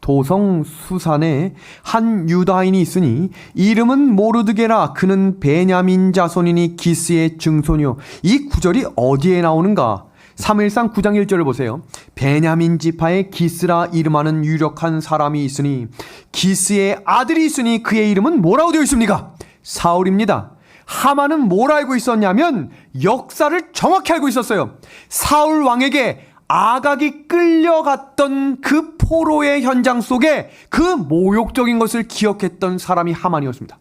도성 수산에 한 유다인이 있으니 이름은 모르드게라. 그는 베냐민 자손이니 기스의 증손이요. 이 구절이 어디에 나오는가? 사무엘상 9장 1절을 보세요. 베냐민 지파의 기스라 이름하는 유력한 사람이 있으니 기스의 아들이 있으니 그의 이름은 뭐라고 되어 있습니까? 사울입니다. 하만은 뭘 알고 있었냐면 역사를 정확히 알고 있었어요. 사울 왕에게 아각이 끌려갔던 그 포로의 현장 속에 그 모욕적인 것을 기억했던 사람이 하만이었습니다.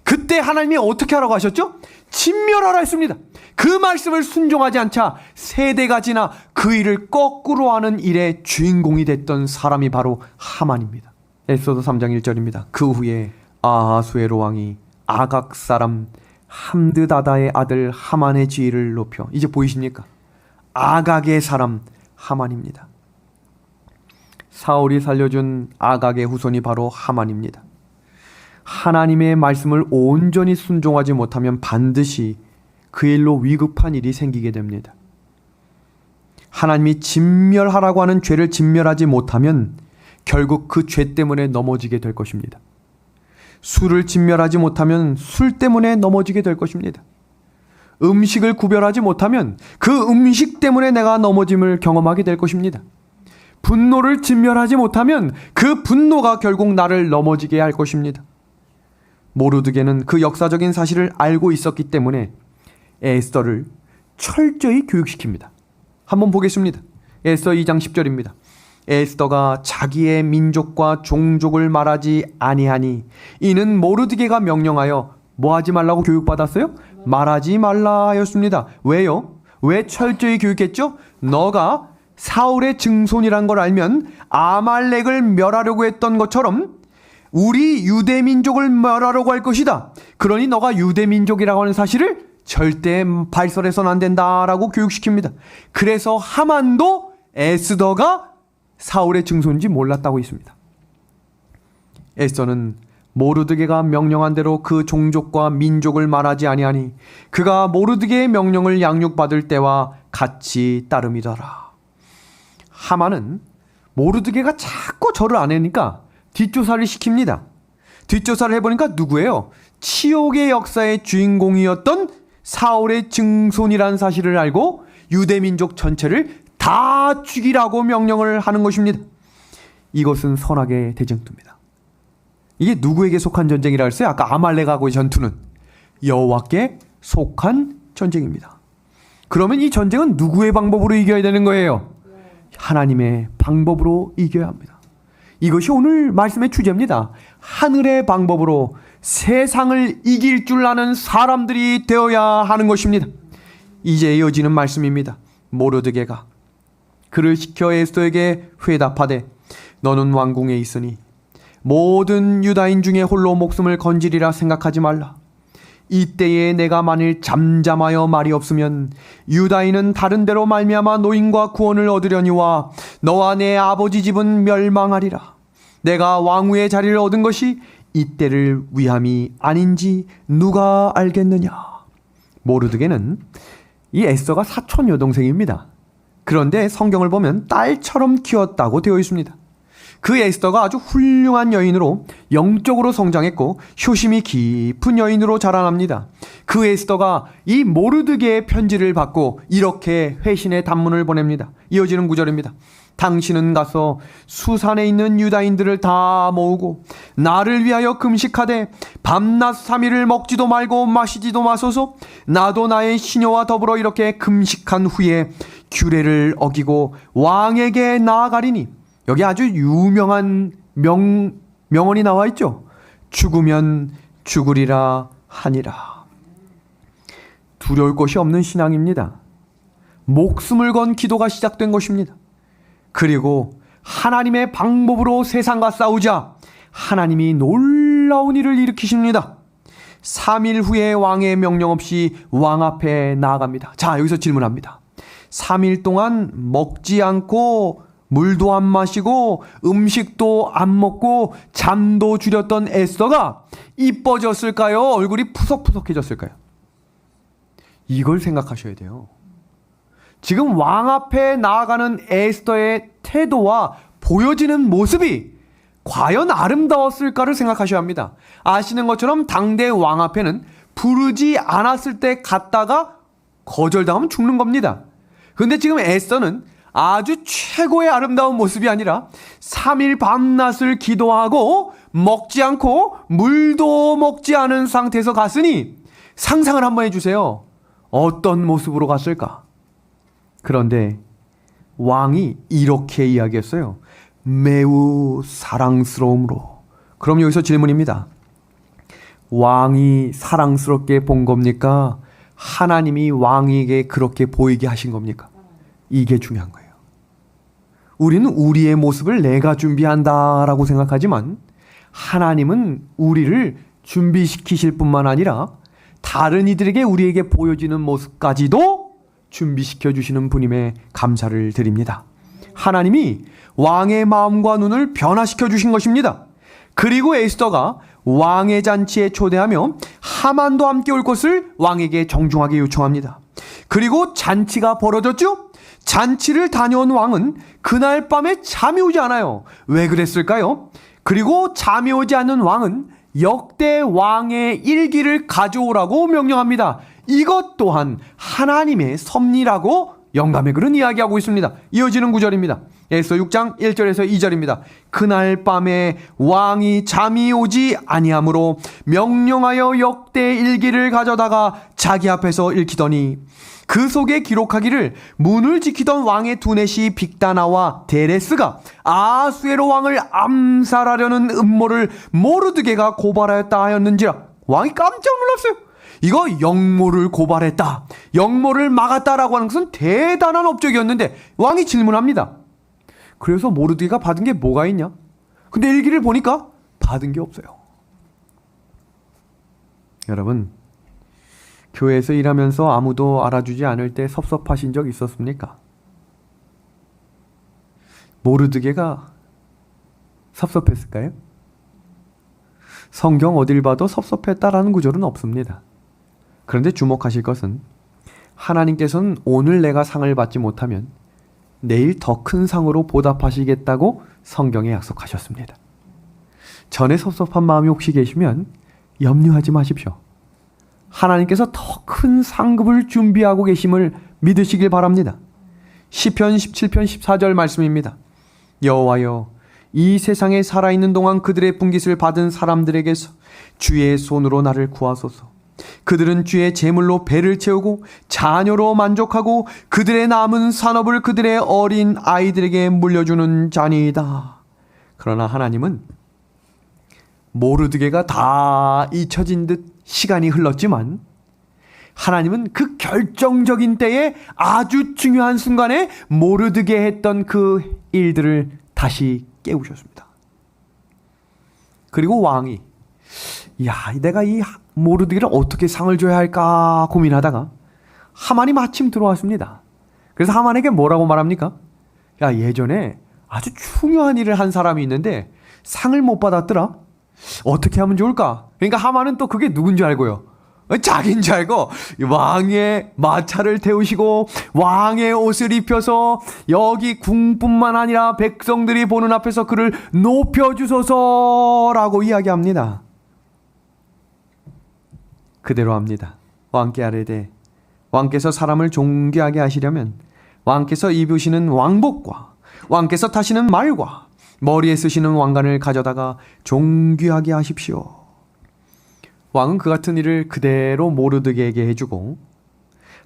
그때 하나님이 어떻게 하라고 하셨죠? 진멸하라 했습니다. 그 말씀을 순종하지 않자 세대가 지나 그 일을 거꾸로 하는 일의 주인공이 됐던 사람이 바로 하만입니다. 에스더 3장 1절입니다. 그 후에 아하수에로 왕이 아각 사람 함드다다의 아들 하만의 지위를 높여, 이제 보이십니까? 아각의 사람 하만입니다. 사울이 살려준 아각의 후손이 바로 하만입니다. 하나님의 말씀을 온전히 순종하지 못하면 반드시 그 일로 위급한 일이 생기게 됩니다. 하나님이 진멸하라고 하는 죄를 진멸하지 못하면 결국 그 죄 때문에 넘어지게 될 것입니다. 술을 진멸하지 못하면 술 때문에 넘어지게 될 것입니다. 음식을 구별하지 못하면 그 음식 때문에 내가 넘어짐을 경험하게 될 것입니다. 분노를 진멸하지 못하면 그 분노가 결국 나를 넘어지게 할 것입니다. 모르드게는 그 역사적인 사실을 알고 있었기 때문에 에스더를 철저히 교육시킵니다. 한번 보겠습니다. 에스더 2장 10절입니다. 에스더가 자기의 민족과 종족을 말하지 아니하니 이는 모르드게가 명령하여 뭐 하지 말라고 교육받았어요? 말하지 말라 하였습니다. 왜요? 왜 철저히 교육했죠? 너가 사울의 증손이란 걸 알면 아말렉을 멸하려고 했던 것처럼 우리 유대민족을 멸하려고 할 것이다. 그러니 너가 유대민족이라고 하는 사실을 절대 발설해서는 안 된다라고 교육시킵니다. 그래서 하만도 에스더가 사울의 증손인지 몰랐다고 있습니다. 에스더는 모르드게가 명령한 대로 그 종족과 민족을 말하지 아니하니 그가 모르드게의 명령을 양육받을 때와 같이 따름이더라. 하만은 모르드게가 자꾸 절을 안 하니까 뒷조사를 시킵니다. 뒷조사를 해보니까 누구예요? 치욕의 역사의 주인공이었던 사울의 증손이라는 사실을 알고 유대민족 전체를 다 죽이라고 명령을 하는 것입니다. 이것은 선악의 대쟁투입니다. 이게 누구에게 속한 전쟁이라 했어요? 아까 아말렉하고의 전투는 여호와께 속한 전쟁입니다. 그러면 이 전쟁은 누구의 방법으로 이겨야 되는 거예요? 하나님의 방법으로 이겨야 합니다. 이것이 오늘 말씀의 주제입니다. 하늘의 방법으로 세상을 이길 줄 아는 사람들이 되어야 하는 것입니다. 이제 이어지는 말씀입니다. 모르드게가 그를 시켜 에스더에게 회답하되 너는 왕궁에 있으니 모든 유다인 중에 홀로 목숨을 건지리라 생각하지 말라. 이때에 내가 만일 잠잠하여 말이 없으면 유다인은 다른 데로 말미암아 노임과 구원을 얻으려니와 너와 내 아버지 집은 멸망하리라. 내가 왕후의 자리를 얻은 것이 이때를 위함이 아닌지 누가 알겠느냐. 모르드게는 이 에스더가 사촌 여동생입니다. 그런데 성경을 보면 딸처럼 키웠다고 되어 있습니다. 그 에스더가 아주 훌륭한 여인으로 영적으로 성장했고 효심이 깊은 여인으로 자라납니다. 그 에스더가 이 모르드게의 편지를 받고 이렇게 회신의 단문을 보냅니다. 이어지는 구절입니다. 당신은 가서 수산에 있는 유다인들을 다 모으고 나를 위하여 금식하되 밤낮 3일을 먹지도 말고 마시지도 마소서. 나도 나의 시녀와 더불어 이렇게 금식한 후에 규례를 어기고 왕에게 나아가리니. 여기 아주 유명한 명언이 나와 있죠. 죽으면 죽으리라 하니라. 두려울 것이 없는 신앙입니다. 목숨을 건 기도가 시작된 것입니다. 그리고 하나님의 방법으로 세상과 싸우자 하나님이 놀라운 일을 일으키십니다. 3일 후에 왕의 명령 없이 왕 앞에 나아갑니다. 자, 여기서 질문합니다. 3일 동안 먹지 않고 물도 안 마시고 음식도 안 먹고 잠도 줄였던 에스더가 이뻐졌을까요? 얼굴이 푸석푸석해졌을까요? 이걸 생각하셔야 돼요. 지금 왕 앞에 나아가는 에스더의 태도와 보여지는 모습이 과연 아름다웠을까를 생각하셔야 합니다. 아시는 것처럼 당대 왕 앞에는 부르지 않았을 때 갔다가 거절당하면 죽는 겁니다. 그런데 지금 에스더는 아주 최고의 아름다운 모습이 아니라 3일 밤낮을 기도하고 먹지 않고 물도 먹지 않은 상태에서 갔으니 상상을 한번 해주세요. 어떤 모습으로 갔을까? 그런데 왕이 이렇게 이야기했어요. 매우 사랑스러움으로. 그럼 여기서 질문입니다. 왕이 사랑스럽게 본 겁니까? 하나님이 왕에게 그렇게 보이게 하신 겁니까? 이게 중요한 거예요. 우리는 우리의 모습을 내가 준비한다라고 생각하지만 하나님은 우리를 준비시키실 뿐만 아니라 다른 이들에게 우리에게 보여지는 모습까지도 준비시켜 주시는 분임에 감사를 드립니다. 하나님이 왕의 마음과 눈을 변화시켜 주신 것입니다. 그리고 에스더가 왕의 잔치에 초대하며 하만도 함께 올 것을 왕에게 정중하게 요청합니다. 그리고 잔치가 벌어졌죠? 잔치를 다녀온 왕은 그날 밤에 잠이 오지 않아요. 왜 그랬을까요? 그리고 잠이 오지 않는 왕은 역대 왕의 일기를 가져오라고 명령합니다. 이것 또한 하나님의 섭리라고 영감의 글은 이야기하고 있습니다. 이어지는 구절입니다. 에스더 6장 1절에서 2절입니다. 그날 밤에 왕이 잠이 오지 아니하므로 명령하여 역대 일기를 가져다가 자기 앞에서 읽히더니 그 속에 기록하기를 문을 지키던 왕의 두넷이 빅다나와 데레스가 아수에로 왕을 암살하려는 음모를 모르드게가 고발하였다 하였는지라. 왕이 깜짝 놀랐어요. 이거 역모를 고발했다, 역모를 막았다라고 하는 것은 대단한 업적이었는데 왕이 질문합니다. 그래서 모르드게가 받은 게 뭐가 있냐? 근데 일기를 보니까 받은 게 없어요. 여러분, 교회에서 일하면서 아무도 알아주지 않을 때 섭섭하신 적 있었습니까? 모르드게가 섭섭했을까요? 성경 어딜 봐도 섭섭했다라는 구절은 없습니다. 그런데 주목하실 것은 하나님께서는 오늘 내가 상을 받지 못하면 내일 더 큰 상으로 보답하시겠다고 성경에 약속하셨습니다. 전에 섭섭한 마음이 혹시 계시면 염려하지 마십시오. 하나님께서 더 큰 상급을 준비하고 계심을 믿으시길 바랍니다. 시편 17편 14절 말씀입니다. 여호와여, 이 세상에 살아있는 동안 그들의 분깃을 받은 사람들에게서 주의 손으로 나를 구하소서. 그들은 주의 재물로 배를 채우고 자녀로 만족하고 그들의 남은 산업을 그들의 어린 아이들에게 물려주는 자니이다. 그러나 하나님은 모르드게가 다 잊혀진 듯 시간이 흘렀지만 하나님은 그 결정적인 때에 아주 중요한 순간에 모르드게 했던 그 일들을 다시 깨우셨습니다. 그리고 왕이 내가 이 모르드게를 어떻게 상을 줘야 할까 고민하다가 하만이 마침 들어왔습니다. 그래서 하만에게 뭐라고 말합니까? 예전에 아주 중요한 일을 한 사람이 있는데 상을 못 받았더라. 어떻게 하면 좋을까? 그러니까 하만은 또 그게 누군지 알고요. 자기인 줄 알고 왕의 마차를 태우시고 왕의 옷을 입혀서 여기 궁뿐만 아니라 백성들이 보는 앞에서 그를 높여주소서라고 이야기합니다. 그대로 합니다. 왕께 아뢰되 왕께서 사람을 존귀하게 하시려면 왕께서 입으시는 왕복과 왕께서 타시는 말과 머리에 쓰시는 왕관을 가져다가 존귀하게 하십시오. 왕은 그 같은 일을 그대로 모르드게에게 해주고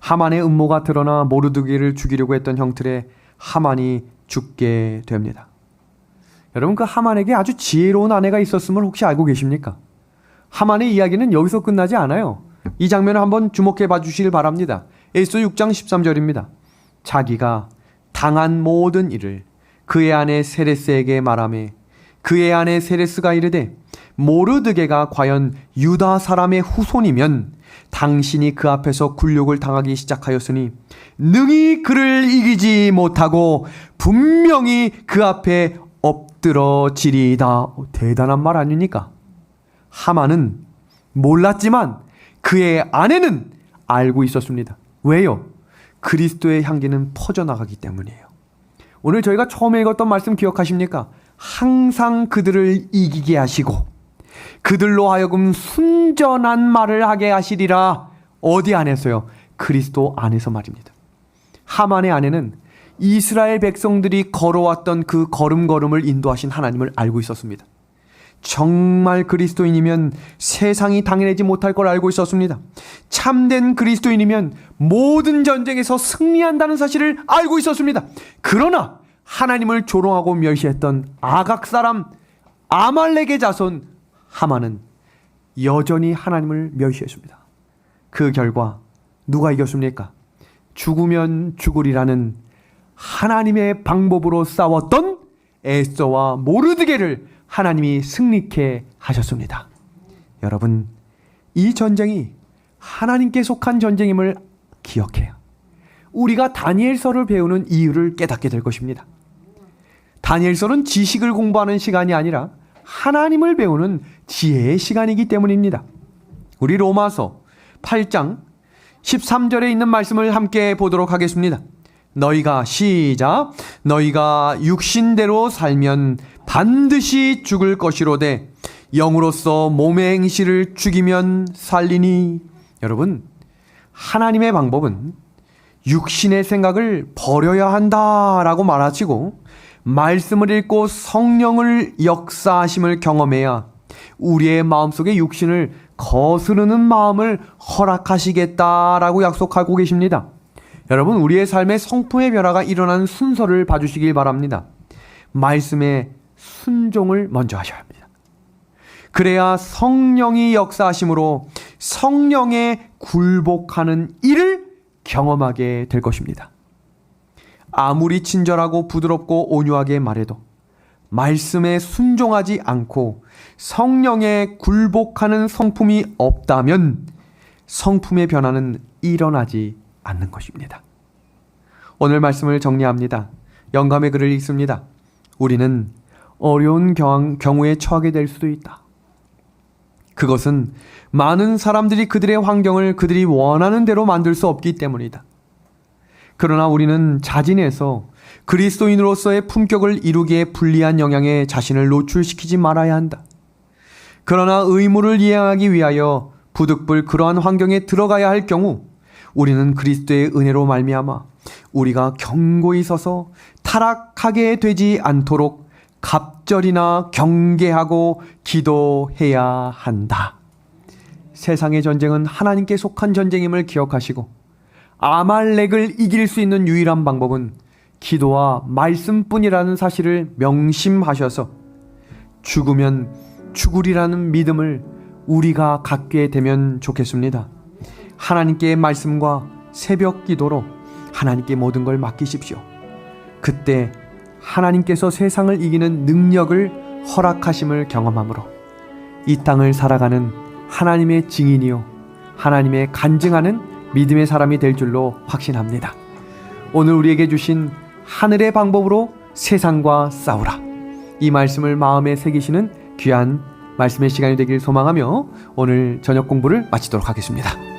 하만의 음모가 드러나 모르드게를 죽이려고 했던 형틀에 하만이 죽게 됩니다. 여러분, 그 하만에게 아주 지혜로운 아내가 있었음을 혹시 알고 계십니까? 하만의 이야기는 여기서 끝나지 않아요. 이 장면을 한번 주목해 봐 주시길 바랍니다. 에스더 6장 13절입니다. 자기가 당한 모든 일을 그의 아내 세레스에게 말하매 그의 아내 세레스가 이르되 모르드게가 과연 유다 사람의 후손이면 당신이 그 앞에서 굴욕을 당하기 시작하였으니 능히 그를 이기지 못하고 분명히 그 앞에 엎드러지리이다. 대단한 말 아닙니까? 하만은 몰랐지만 그의 아내는 알고 있었습니다. 왜요? 그리스도의 향기는 퍼져나가기 때문이에요. 오늘 저희가 처음에 읽었던 말씀 기억하십니까? 항상 그들을 이기게 하시고 그들로 하여금 순전한 말을 하게 하시리라. 어디 안에서요? 그리스도 안에서 말입니다. 하만의 아내는 이스라엘 백성들이 걸어왔던 그 걸음걸음을 인도하신 하나님을 알고 있었습니다. 정말 그리스도인이면 세상이 당해내지 못할 걸 알고 있었습니다. 참된 그리스도인이면 모든 전쟁에서 승리한다는 사실을 알고 있었습니다. 그러나 하나님을 조롱하고 멸시했던 아각 사람 아말렉의 자손 하만은 여전히 하나님을 멸시했습니다. 그 결과 누가 이겼습니까? 죽으면 죽으리라는 하나님의 방법으로 싸웠던 에스더와 모르드게를 하나님이 승리케 하셨습니다. 여러분, 이 전쟁이 하나님께 속한 전쟁임을 기억해요. 우리가 다니엘서를 배우는 이유를 깨닫게 될 것입니다. 다니엘서는 지식을 공부하는 시간이 아니라 하나님을 배우는 지혜의 시간이기 때문입니다. 우리 로마서 8장 13절에 있는 말씀을 함께 보도록 하겠습니다. 너희가 시작 너희가 육신대로 살면 반드시 죽을 것이로되 영으로서 몸의 행실을 죽이면 살리니. 여러분, 하나님의 방법은 육신의 생각을 버려야 한다라고 말하시고 말씀을 읽고 성령을 역사하심을 경험해야 우리의 마음속에 육신을 거스르는 마음을 허락하시겠다라고 약속하고 계십니다. 여러분, 우리의 삶에 성품의 변화가 일어나는 순서를 봐주시길 바랍니다. 말씀에 순종을 먼저 하셔야 합니다. 그래야 성령이 역사하심으로 성령에 굴복하는 일을 경험하게 될 것입니다. 아무리 친절하고 부드럽고 온유하게 말해도 말씀에 순종하지 않고 성령에 굴복하는 성품이 없다면 성품의 변화는 일어나지 않는 것입니다. 오늘 말씀을 정리합니다. 영감의 글을 읽습니다. 우리는 어려운 경우에 처하게 될 수도 있다. 그것은 많은 사람들이 그들의 환경을 그들이 원하는 대로 만들 수 없기 때문이다. 그러나 우리는 자진해서 그리스도인으로서의 품격을 이루기에 불리한 영향에 자신을 노출시키지 말아야 한다. 그러나 의무를 이행하기 위하여 부득불 그러한 환경에 들어가야 할 경우 우리는 그리스도의 은혜로 말미암아 우리가 견고히 서서 타락하게 되지 않도록 갑절이나 경계하고 기도해야 한다. 세상의 전쟁은 하나님께 속한 전쟁임을 기억하시고 아말렉을 이길 수 있는 유일한 방법은 기도와 말씀뿐이라는 사실을 명심하셔서 죽으면 죽으리라는 믿음을 우리가 갖게 되면 좋겠습니다. 하나님께의 말씀과 새벽 기도로 하나님께 모든 걸 맡기십시오. 그때 하나님께서 세상을 이기는 능력을 허락하심을 경험함으로 이 땅을 살아가는 하나님의 증인이요 하나님의 간증하는 믿음의 사람이 될 줄로 확신합니다. 오늘 우리에게 주신 하늘의 방법으로 세상과 싸우라, 이 말씀을 마음에 새기시는 귀한 말씀의 시간이 되길 소망하며 오늘 저녁 공부를 마치도록 하겠습니다.